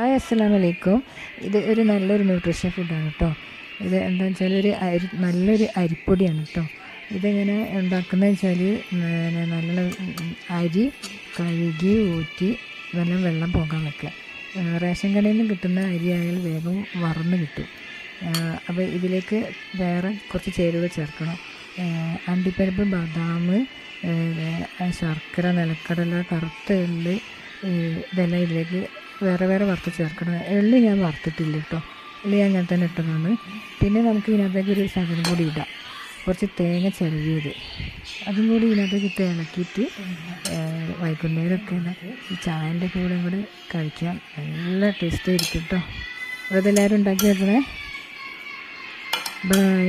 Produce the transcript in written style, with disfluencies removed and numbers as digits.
Hi അസ്സലാമു അലൈക്കും. ഇത് ഒരു നല്ലൊരു ന്യൂട്രീഷൻ ഫുഡാണ് കേട്ടോ. ഇത് എന്താണെന്ന് വെച്ചാൽ നല്ലൊരു അരിപ്പൊടിയാണ് കേട്ടോ. ഇതെങ്ങനെ ഉണ്ടാക്കുന്നതെന്ന് വെച്ചാൽ നല്ല അരി കഴുകി ഊറ്റി നല്ല വെള്ളം പോകാൻ വെക്കുക. റേഷൻ കടയിൽ നിന്ന് കിട്ടുന്ന അരി ആയാലും വേഗം വറന്ന് കിട്ടും. അപ്പോൾ ഇതിലേക്ക് വേറെ കുറച്ച് ചേരുവകൾ ചേർക്കണം. അണ്ടിപ്പരിപ്പ്, ബദാം, ശർക്കര, നിലക്കടല, കറുത്ത എള്ള്, ഇതെല്ലാം ഇതിലേക്ക് വേറെ വേറെ വറുത്ത് ചേർക്കണം. എള്ളി ഞാൻ വറുത്തിട്ടില്ല കേട്ടോ, എള്ളി ഞാൻ അങ്ങനെ തന്നെ ഇട്ടതാണ്. പിന്നെ നമുക്ക് ഇതിനകത്തേക്ക് ഒരു സാധനം കൂടി ഇടാം, കുറച്ച് തേങ്ങ ചിരവിയത്, അതും കൂടി ഇതിനകത്തേക്ക് ഇട്ട് ഇളക്കിയിട്ട് വൈകുന്നേരമൊക്കെ ഈ ചായൻ്റെ കൂടെ കഴിക്കാം. നല്ല ടേസ്റ്റ് ആയിരിക്കും കേട്ടോ. അതെല്ലാവരും ഉണ്ടാക്കി വെക്കണേ. ബൈ.